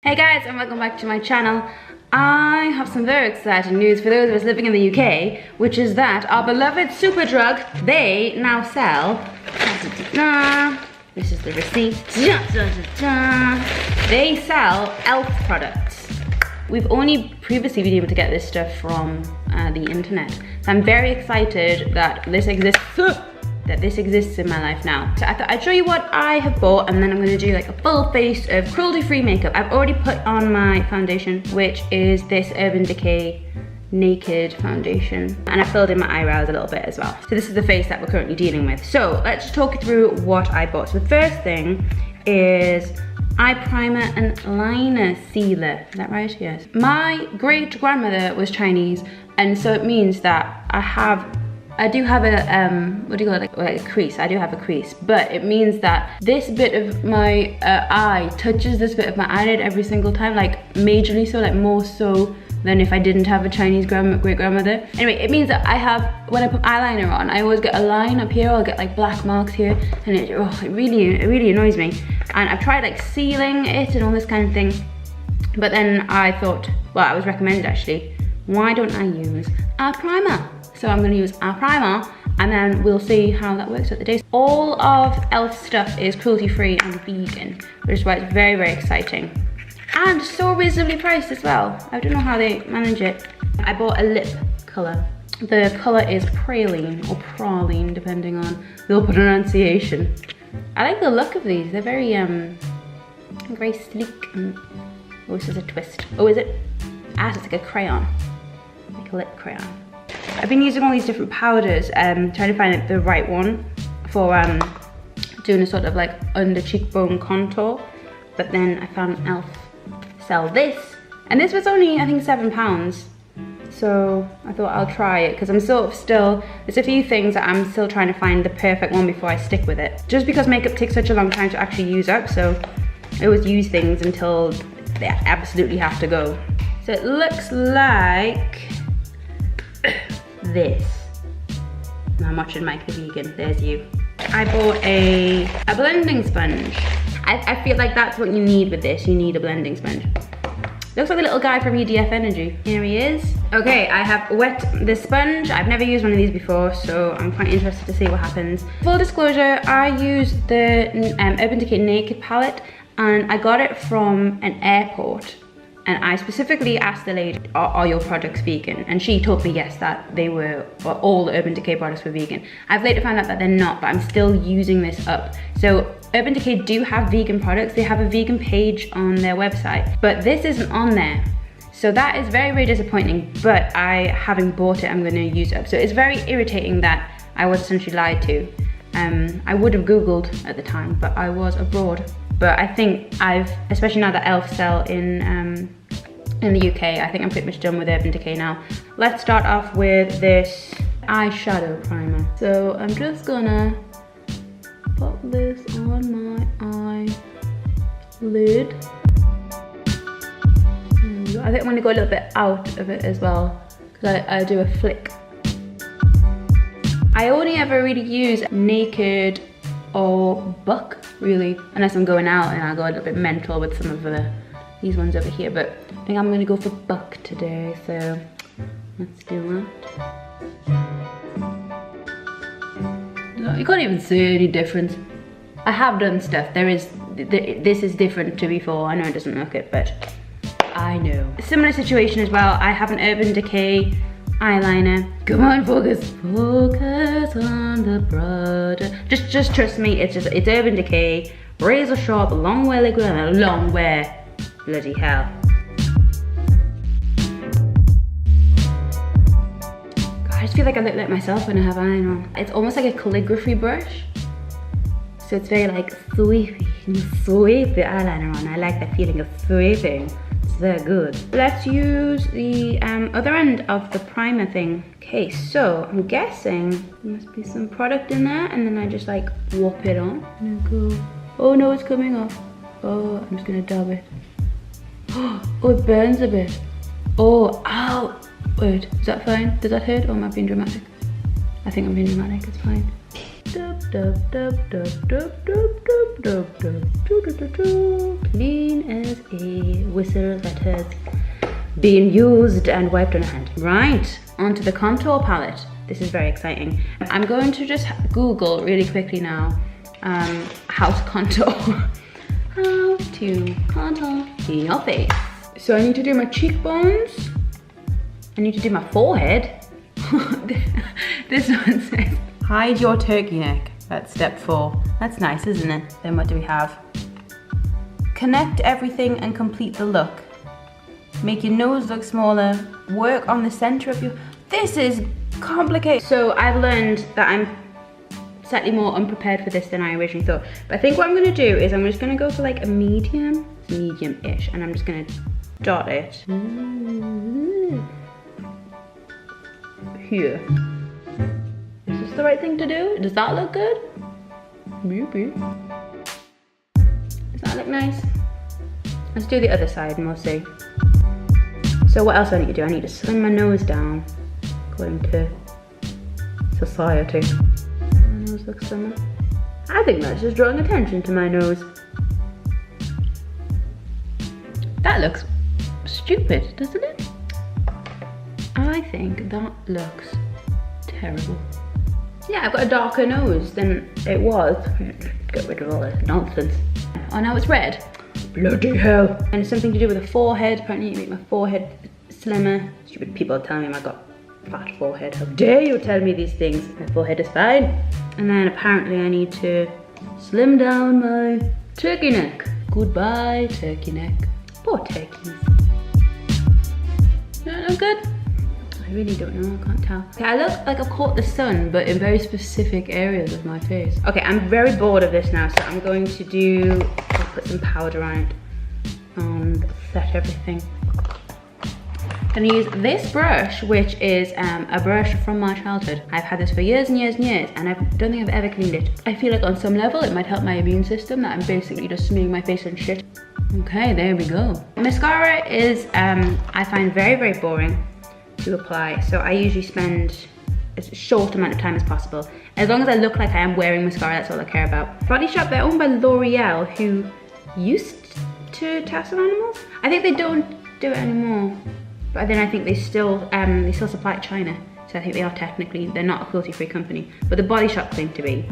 Hey guys, and welcome back to my channel. I have some very exciting news for those of us living in the UK, which is that our beloved Superdrug, they now sell, this is the receipt, they sell E.L.F products. We've only previously been able to get this stuff from the internet, so I'm very excited that this exists in my life now. So I thought I'd show you what I have bought, and then I'm gonna do like a full face of cruelty-free makeup. I've already put on my foundation, which is this Urban Decay Naked foundation, and I filled in my eyebrows a little bit as well. So this is the face that we're currently dealing with. So let's just talk you through what I bought. So the first thing is eye primer and liner sealer. Is that right? Yes. My great grandmother was Chinese, and so it means that I do have a, what do you call it, like a crease. I do have a crease, but it means that this bit of my eye touches this bit of my eyelid every single time, like majorly so, like more so than if I didn't have a Chinese great grandmother. Anyway, it means that I have, when I put eyeliner on, I always get a line up here, I'll get like black marks here, and it really annoys me. And I've tried like sealing it and all this kind of thing, but then I thought, well, I was recommended actually, why don't I use a primer? So I'm gonna use our primer, and then we'll see how that works at the day. All of E.L.F stuff is cruelty-free and vegan, which is why it's very exciting. And so reasonably priced as well. I don't know how they manage it. I bought a lip color. The color is praline, or praline, depending on the pronunciation. I like the look of these. They're very sleek and, oh, this is a twist. Oh, is it? Ah, it's like a crayon, like a lip crayon. I've been using all these different powders, trying to find the right one for doing a sort of like under cheekbone contour. But then I found E.L.F sell this, and this was only I think £7. So I thought I'll try it, because I'm sort of still, there's a few things that I'm still trying to find the perfect one before I stick with it. Just because makeup takes such a long time to actually use up, so I always use things until they absolutely have to go. So it looks like this. Now I'm watching Mike the Vegan, there's you. I bought a blending sponge. I feel like that's what you need with this, you need a blending sponge. Looks like a little guy from EDF Energy. Here he is. Okay, I have wet the sponge. I've never used one of these before, so I'm quite interested to see what happens. Full disclosure, I used the Urban Decay Naked palette, and I got it from an airport. And I specifically asked the lady, are your products vegan? And she told me yes, that they were, all the Urban Decay products were vegan. I've later found out that they're not, but I'm still using this up. So Urban Decay do have vegan products. They have a vegan page on their website, but this isn't on there. So that is very disappointing, but having bought it, I'm gonna use it up. So it's very irritating that I was essentially lied to. I would have Googled at the time, but I was abroad. But I think especially now that E.L.F sell in the UK, I think I'm pretty much done with Urban Decay now. Let's start off with this eyeshadow primer. So I'm just gonna pop this on my eyelid. I think I'm gonna go a little bit out of it as well, because I do a flick. I only ever really use Naked or Buck, really, unless I'm going out and I'll go a little bit mental with some of these ones over here, but I think I'm gonna go for Buck today, so let's do that. You can't even see any difference. I have done stuff, this is different to before. I know it doesn't look it, but I know. Similar situation as well, I have an Urban Decay eyeliner. Come on, focus on the product. Just trust me, it's Urban Decay, razor sharp, long wear liquid, and a long wear. Bloody hell. God, I just feel like I look like myself when I have eyeliner on. It's almost like a calligraphy brush. So it's very like sweepy. You sweep the eyeliner on. I like that feeling of sweeping. It's very good. Let's use the other end of the primer thing. Okay, so I'm guessing there must be some product in there, and then I just like whop it on. And then go. Oh no, it's coming off. Oh, I'm just gonna dab it. Oh, it burns a bit. Oh, ow. Wait, is that fine? Does that hurt, or am I being dramatic? I think I'm being dramatic, it's fine. Dab. Clean as a whistle that has been used and wiped on a hand. Right, onto the contour palette. This is very exciting. I'm going to just Google really quickly now how to contour. How to contour your face. So I need to do my cheekbones. I need to do my forehead. This one says, hide your turkey neck. That's step 4. That's nice, isn't it? Then what do we have? Connect everything and complete the look. Make your nose look smaller. Work on the center of your... This is complicated. So I've learned that I'm slightly more unprepared for this than I originally thought. But I think what I'm gonna do is I'm just gonna go for like a medium-ish, and I'm just gonna dot it. Here. Is this the right thing to do? Does that look good? Maybe. Does that look nice? Let's do the other side and we'll see. So what else do I need to do? I need to slim my nose down, according to society. My nose looks slimmer. I think that's just drawing attention to my nose. That looks stupid, doesn't it? I think that looks terrible. Yeah, I've got a darker nose than it was. Get rid of all this nonsense. Oh, now it's red. Bloody hell. And it's something to do with the forehead. Apparently you make my forehead slimmer. Stupid people are telling me I've got fat forehead. How dare you tell me these things? My forehead is fine. And then apparently I need to slim down my turkey neck. Goodbye, turkey neck. Poor turkeys. That look good? I really don't know, I can't tell. Okay, I look like I've caught the sun, but in very specific areas of my face. Okay, I'm very bored of this now, so I'm going to put some powder on it and set everything. I'm gonna use this brush, which is a brush from my childhood. I've had this for years and years and years, and I don't think I've ever cleaned it. I feel like on some level it might help my immune system, that I'm basically just smearing my face in shit. Okay, there we go. Mascara is, I find very, very boring to apply, so I usually spend as short amount of time as possible. As long as I look like I am wearing mascara, that's all I care about. Body Shop, they're owned by L'Oreal, who used to test on animals. I think they don't do it anymore, but then I think they still supply to China, so I think they are technically, they're not a cruelty-free company, but the Body Shop claim to be.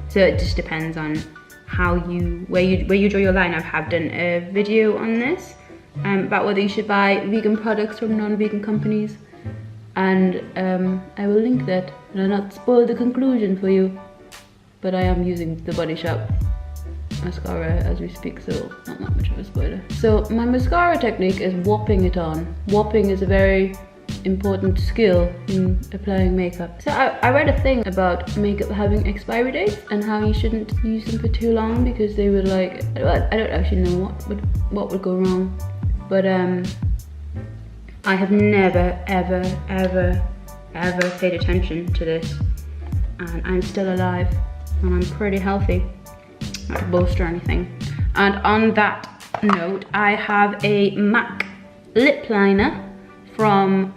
So it just depends on how where you draw your line. I have done a video on this about whether you should buy vegan products from non-vegan companies, and I will link that, and I'll not spoil the conclusion for you, but I am using the Body Shop mascara as we speak, so not that much of a spoiler. So my mascara technique is whopping it on. Whopping is a very important skill in applying makeup. So I read a thing about makeup having expiry dates and how you shouldn't use them for too long because they would like, I don't actually know what would go wrong, but I have never ever paid attention to this, and I'm still alive and I'm pretty healthy, not to boast or anything. And on that note, I have a MAC lip liner from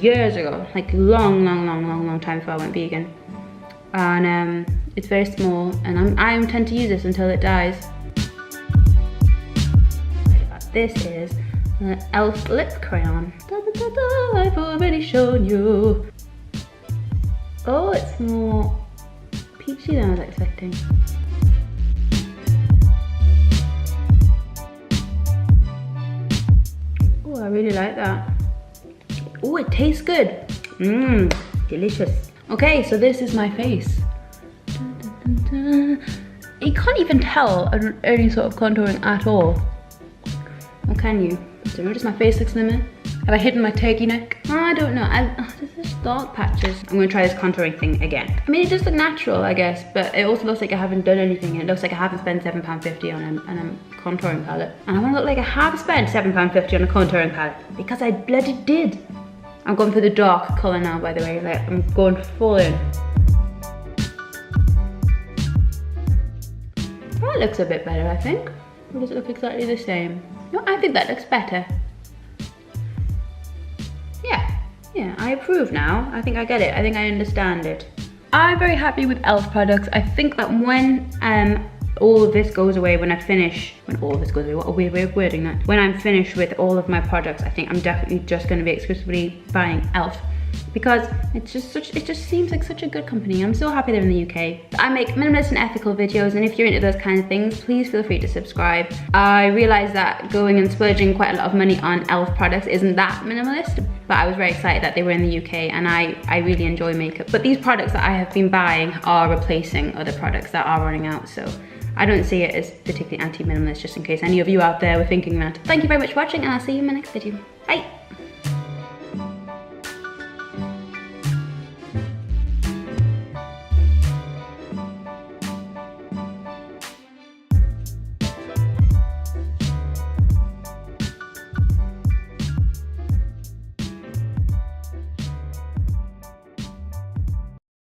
years ago, like long time before I went vegan, and it's very small, and I intend to use this until it dies. This is an E.L.F. lip crayon. I've already shown you. Oh, it's more peachy than I was expecting. Oh, I really like that. Oh, it tastes good. Mmm, delicious. Okay, so this is my face. You can't even tell any sort of contouring at all. Or can you? So notice my face looks slimmer. Have I hidden my turkey neck? Oh, I don't know. There's just dark patches. I'm gonna try this contouring thing again. I mean, it does look natural, I guess, but it also looks like I haven't done anything. It looks like I haven't spent £7.50 on a contouring palette. And I wanna look like I have spent £7.50 on a contouring palette, because I bloody did. I'm going for the dark colour now, by the way. Like, I'm going full in. That looks a bit better, I think. Or does it look exactly the same? No, I think that looks better. Yeah, I approve now. I think I get it. I think I understand it. I'm very happy with e.l.f. products. I think that when all of this goes away, when all of this goes away, what a weird way of wording that. When I'm finished with all of my products, I think I'm definitely just going to be exclusively buying e.l.f. because it just seems like such a good company. I'm so happy they're in the UK. I make minimalist and ethical videos, and if you're into those kind of things, please feel free to subscribe. I realized that going and splurging quite a lot of money on e.l.f. products isn't that minimalist, but I was very excited that they were in the UK, and I really enjoy makeup. But these products that I have been buying are replacing other products that are running out, so I don't see it as particularly anti-minimalist, just in case any of you out there were thinking that. Thank you very much for watching, and I'll see you in my next video. Bye!